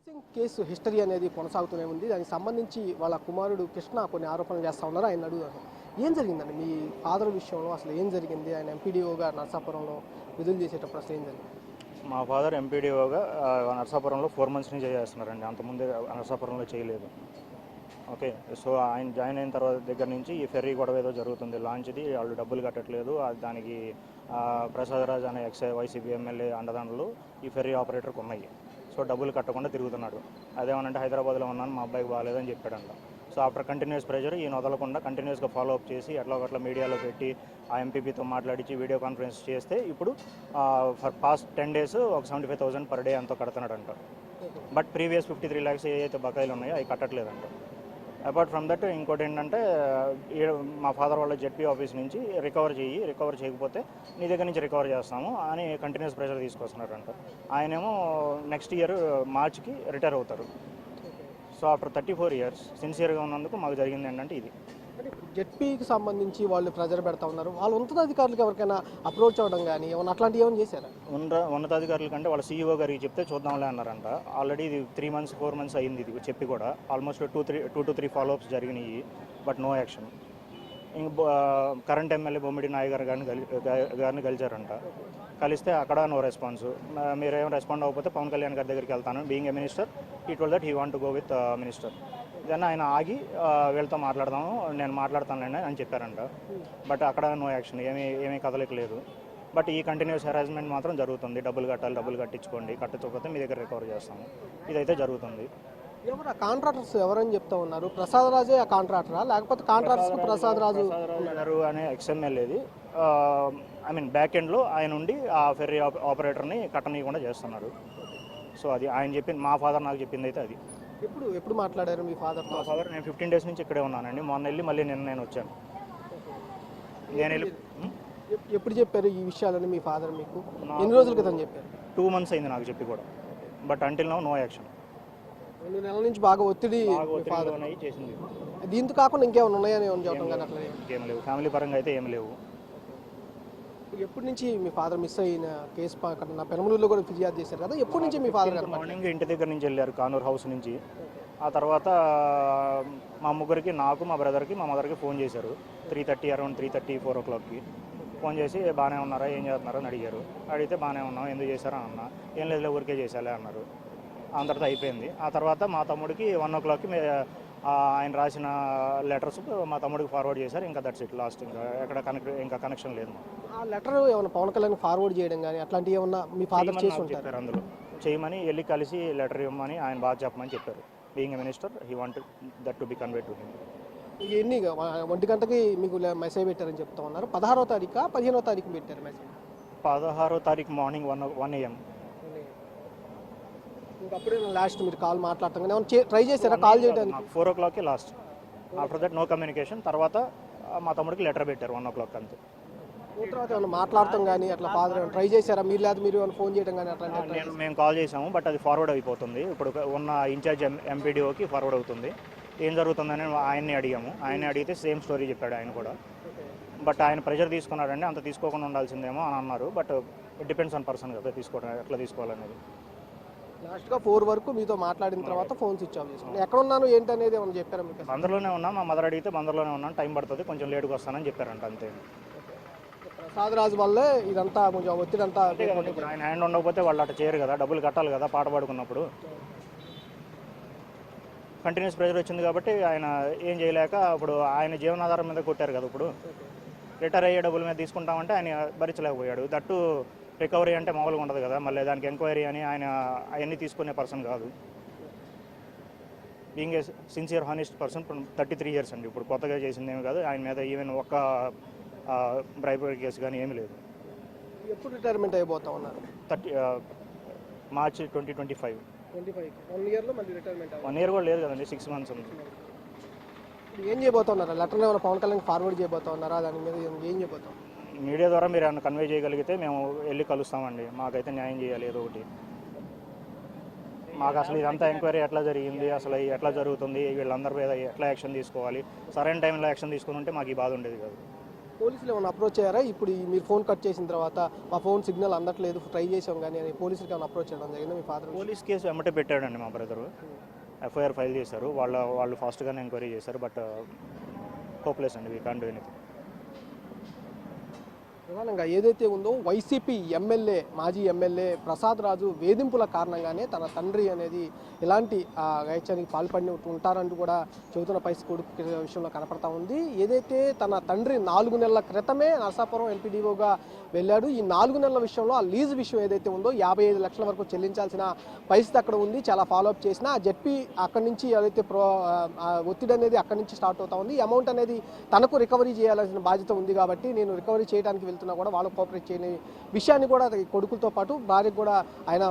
Singh case history అనేది కొనసాగుతూనే ఉంది. దానికి సంబంధించి వాళ్ళ కుమారుడు కృష్ణ కొన్ని ఆరోపణలు చేస్తూ ఉన్నారు. ఆయన అడుగుతారు, ఏం జరిగిందండి మీ ఫాదర్ విషయంలో? అసలు ఏం జరిగింది? ఆయన ఎంపీడీఓగా నర్సాపురంలో విధులు చేసేటప్పుడు అసలు ఏం జరిగింది? మా ఫాదర్ ఎంపీడీఓగా నర్సాపురంలో 4 మంత్స్ నుంచి చేస్తున్నారండి. అంతకుముందు నర్సాపురంలో చేయలేదు. ఓకే, సో ఆయన జాయిన్ అయిన తర్వాత దగ్గర నుంచి ఈ ఫెర్రీ గొడవ ఏదో జరుగుతుంది. లాంచ్ది వాళ్ళు డబ్బులు కట్టట్లేదు. దానికి ప్రసాదరాజ్ అనే వైసీపీ ఎమ్మెల్యే అండదండలు ఈ ఫెర్రీ ఆపరేటర్కి ఉన్నాయి. సో డబ్బులు కట్టకుండా తిరుగుతున్నాడు. అదేమనంటే హైదరాబాద్లో ఉన్నాను, మా అబ్బాయికి బాగాలేదని చెప్పాడంట. సో ఆఫ్టర్ కంటిన్యూస్ ప్రెజర్ ఈయన వదలకుండా కంటిన్యూస్గా ఫాలో అప్ చేసి ఎట్లా ఒకట్లా మీడియాలో పెట్టి ఆ ఎంపీపీతో మాట్లాడించి వీడియో కాన్ఫరెన్స్ చేస్తే ఇప్పుడు ఫర్ పాస్ట్ 10 days ఒక 75,000 per day అంతా కడుతున్నాడంట. బట్ ప్రీవియస్ 53 lakhs ఏవైతే బకాయిలు ఉన్నాయో అవి కట్టట్లేదంట. అపార్ట్ ఫ్రమ్ దట్ ఇంకోటి ఏంటంటే మా ఫాదర్ వాళ్ళ జెడ్పీ ఆఫీస్ నుంచి రికవర్ చేయకపోతే నీ దగ్గర నుంచి రికవర్ చేస్తాము అని కంటిన్యూస్ ప్రెషర్ తీసుకొస్తున్నారంట. ఆయనేమో నెక్స్ట్ ఇయర్ మార్చ్కి రిటైర్ అవుతారు. సో ఆఫ్టర్ 34 years సిన్సియర్గా ఉన్నందుకు మాకు జరిగింది ఏంటంటే ఇది. జెడ్పీకి సంబంధించి వాళ్ళు ప్రెజర్ పెడతా ఉన్నారు. వాళ్ళు ఉన్నతాధికారులకు ఎవరికైనా అప్రోచ్ అవ్వడం కానీ ఏమన్నా అట్లాంటివి ఏమైనా చేశారా? ఉన్నతాధికారుల కంటే వాళ్ళ సీఈఓ గారికి చెప్తే చూద్దాంలే అన్నారంట. ఆల్రెడీ ఇది 3 months 4 months అయింది ఇది చెప్పి కూడా. ఆల్మోస్ట్ 2 to 3 ఫాలోఅప్స్ జరిగినాయి, బట్ నో యాక్షన్. ఇంక కరెంట్ ఎమ్మెల్యే బొమ్మిడి నాయ్ గారిని కలిశారంట. కలిస్తే అక్కడ నో రెస్పాన్స్. మీరేం రెస్పాండ్ అవ్వకపోతే పవన్ కళ్యాణ్ గారి దగ్గరికి వెళ్తాను, being a minister he told that he want to go with minister. Then ఆయన ఆగి వీళ్ళతో మాట్లాడదాము, నేను మాట్లాడతానులేండి అని చెప్పారంట. బట్ అక్కడ నో యాక్షన్, ఏమీ కదలికలేదు. బట్ ఈ కంటిన్యూస్ హెరాస్మెంట్ మాత్రం జరుగుతుంది. డబ్బులు కట్టాలి, డబ్బులు కట్టించుకోండి, కట్టకపోతే మీ దగ్గర రికవర్ చేస్తాము, ఇదైతే జరుగుతుంది. ఎవరు కాంట్రాక్టర్స్ ఎవరని చెప్తా ఉన్నారు? ప్రసాద్ రాజే ఆ కాంట్రాక్టరా, లేకపోతే కాంట్రాక్టర్స్ ప్రసాద్ రాజు గారు అనే ఎక్స్ఎమ్మెల్యేది ఐ మీన్ బ్యాక్ ఎండ్లో ఆయన ఉండి ఆ ఫెర్రీ ఆపరేటర్ని కట్టనీయకుండా చేస్తున్నారు. సో అది ఆయన చెప్పింది, మా ఫాదర్ నాకు చెప్పింది అయితే అది. ఎప్పుడు మాట్లాడారు మీ ఫాదర్? మా ఫాదర్ నేను 15 days నుంచి ఇక్కడే ఉన్నానండి. మొన్న వెళ్ళి మళ్ళీ నేను వచ్చాను. నేను వెళ్ళి ఎప్పుడు చెప్పారు ఈ విషయాలని మీ ఫాదర్ మీకు? ఎన్ని రోజుల క్రితం చెప్పారు? 2 months అయింది నాకు చెప్పి కూడా. But until no action. 2 నెలల నుంచి బాగా ఒత్తిడి చేసింది. దీంతో కాకుండా ఇంకేమైనా ఉన్నాయని చెప్పడం కానీ అట్లా ఏం లేవు. ఫ్యామిలీ పరంగా అయితే ఏం లేవు. ఎప్పటి నుంచి మీ ఫాదర్ మిస్ అయిన కేసు నా పెనమలూరులో కూడా ఫిర్యాదు చేశారు కదా, ఎప్పటి నుంచి మీ ఫాదర్? మార్నింగ్ ఇంటి దగ్గర నుంచి వెళ్ళారు కానూర్ హౌస్ నుంచి. ఆ తర్వాత మా ముగ్గురికి, నాకు, మా బ్రదర్కి, మా మదర్కి ఫోన్ చేశారు. 3:30 అరౌండ్ 3:30 4 o'clockకి ఫోన్ చేసి బాగానే ఉన్నారా, ఏం చేస్తున్నారో అని అడిగారు. అడిగితే బాగానే ఉన్నాం, ఎందుకు చేశారా అన్న. ఏం లేదు, ఊరికే చేశాలే అన్నారు. అందరితో అయిపోయింది. ఆ తర్వాత మా తమ్ముడికి 1 o'clockకి ఆయన రాసిన లెటర్స్ మా తమ్ముడికి ఫార్వర్డ్ చేశారు. ఇంకా దట్స్ ఇట్, లాస్ట్. ఇంకా కనెక్షన్ లేదు. ఆ లెటర్ ఏమైనా పవన్ కళ్యాణ్ ఫార్వర్డ్ చేయడం కానీ అట్లాంటివి ఏమన్నా మీ ఫాదర్ చేసి ఉంటారు? అందులో చేయమని, వెళ్ళి కలిసి లెటర్ ఇవ్వమని, ఆయన బాగా చెప్పమని చెప్పారు. Being a minister he want that to be convey to him. ఎన్ని 1 గంటకి మీకు మెసేజ్ పెట్టారని చెప్తా ఉన్నారు. 16వ తారీఖు 15వ తారీఖు పెట్టారు మెసేజ్? 16వ తారీఖు మార్నింగ్ 1 AM. ఇంకప్పుడే లాస్ట్ మీరు కాల్ మాట్లాడతాం కానీ ఏమైనా ట్రై చేశారా కాల్ చేయడానికి? 4 o'clockకి last. After that no communication. తర్వాత మా తమ్ముడికి లెటర్ పెట్టారు 1 o'clock అంతే. తర్వాత ఏమైనా మాట్లాడతాం కానీ అట్లా ఫాదర్ ట్రై చేశారా? మీరు లేదా మీరు ఏమైనా ఫోన్ చేయడం కానీ అట్లా? మేము కాల్ చేసాము, బట్ అది ఫార్వర్డ్ అయిపోతుంది. ఇప్పుడు ఉన్న ఇన్ఛార్జ్ ఎంపీడీఓకి ఫార్వర్డ్ అవుతుంది. ఏం జరుగుతుందని ఆయన్ని అడిగాము. ఆయన్ని అడిగితే సేమ్ స్టోరీ చెప్పాడు ఆయన కూడా. బట్ ఆయన ప్రెషర్ తీసుకున్నాడండి, అంత తీసుకోకుండా ఉండాల్సిందేమో అని అన్నారు. But it depends on person కదా తీసుకోవడం, ఎట్లా తీసుకోవాలనేది. లాస్ట్గా 4 వరకు మీతో మాట్లాడిన తర్వాత ఫోన్ స్విచ్ ఆఫ్ చేసుకున్నాను. ఎక్కడ ఉన్నాను ఏంటి అనేది ఏమైనా చెప్పారా మీకు? బందర్లోనే ఉన్నాం. మా మదర్ అడిగితే బందర్లోనే ఉన్నాను, టైం పడుతుంది, కొంచెం లేట్గా వస్తానని చెప్పారంట. అంతే. ప్రసాద్ రాజు వల్లే ఇదంతా కొంచెం ఒత్తిడి అంతా. ఇప్పుడు ఆయన హ్యాండ్ ఉండకపోతే వాళ్ళు అట్లా చేయరు కదా, డబ్బులు కట్టాలి కదా పాట పాడుకున్నప్పుడు. కంటిన్యూస్ ప్రెజర్ వచ్చింది కాబట్టి ఆయన ఏం చేయలేక ఇప్పుడు ఆయన జీవనాధారం మీద కొట్టారు కదా. ఇప్పుడు రిటైర్ అయ్యే డబ్బుల మీద తీసుకుంటామంటే ఆయన భరించలేకపోయాడు. దట్టు రికవరీ అంటే మామూలుగా ఉండదు కదా, మళ్ళీ దానికి ఎంక్వైరీ అని ఆయన అవన్నీ తీసుకునే పర్సన్ కాదు. Being a sincere honest person 33 years అండి. ఇప్పుడు కొత్తగా చేసింది ఏమి కాదు. ఆయన మీద ఈవెన్ ఒక్క బ్రైబరీ కేసు కానీ ఏమీ లేదు. ఎప్పుడు రిటైర్మెంట్ అయిపోతా ఉన్నారు? మార్చి 2025. 1 yearలో మళ్ళీ రిటైర్మెంట్? 1 year కూడా లేదు కదండి, 6 months ఉంది. ఏం చేయబోతున్నారా? లెటర్ ఏమైనా పవన్ కళ్యాణ్ ఫార్వర్డ్ చేయబోతా ఉన్నారా? దాని మీద ఏం చేయబోతాం? మీడియా ద్వారా మీరు ఏమైనా కన్వే చేయగలిగితే మేము వెళ్ళి కలుస్తామండి. మాకైతే న్యాయం చేయాలి ఏదో ఒకటి. మాకు అసలు ఇదంతా ఎంక్వైరీ ఎట్లా జరిగింది, అసలు ఎట్లా జరుగుతుంది, వీళ్ళందరి మీద ఎట్లా యాక్షన్ తీసుకోవాలి, సరైన టైంలో యాక్షన్ తీసుకుని ఉంటే మాకు ఈ బాధ ఉండేది కాదు. పోలీసులు ఏమైనా అప్రోచ్ అయ్యారా? ఇప్పుడు మీరు ఫోన్ కట్ చేసిన తర్వాత మా ఫోన్ సిగ్నల్ అందట్లేదు, ట్రై చేసాం కానీ అని పోలీసులకి ఏమైనా అప్రోచ్ చేయడం జరిగిందా మీ ఫాదర్? పోలీస్ కేసు వెంబటే పెట్టాడండి మా బ్రదరు. ఎఫ్ఐఆర్ ఫైల్ చేశారు. వాళ్ళు ఫాస్ట్గానే ఎంక్వైరీ చేశారు. బట్ హోప్లెస్ అండి, వీ కాంట్ డూ ఎనీథింగ్. ప్రధానంగా ఏదైతే ఉందో వైసీపీ ఎమ్మెల్యే, మాజీ ఎమ్మెల్యే ప్రసాద్ రాజు వేధింపుల కారణంగానే తన తండ్రి అనేది ఇలాంటి గాయత్యానికి పాల్పడి ఉంటారంటూ కూడా చెబుతున్న పరిస్థితి కొడుకు విషయంలో కనపడతా ఉంది. ఏదైతే తన తండ్రి 4 నెలల క్రితమే నరసాపురం ఎంపీడీఓగా వెళ్ళాడు. ఈ 4 నెలల విషయంలో ఆ లీజ్ విషయం ఏదైతే ఉందో 55 లక్షల వరకు చెల్లించాల్సిన పరిస్థితి అక్కడ ఉంది. చాలా ఫాలోఅప్ చేసినా ఆ జడ్పీ అక్కడి నుంచి ఏదైతే ఒత్తిడి అనేది అక్కడి నుంచి స్టార్ట్ అవుతా ఉంది. ఈ అమౌంట్ అనేది తనకు రికవరీ చేయాల్సిన బాధ్యత ఉంది కాబట్టి నేను రికవరీ చేయడానికి వెళ్తున్నా కూడా వాళ్ళు కోఆపరేట్ చేయని విషయాన్ని కూడా కొడుకులతో పాటు భార్యకు కూడా ఆయన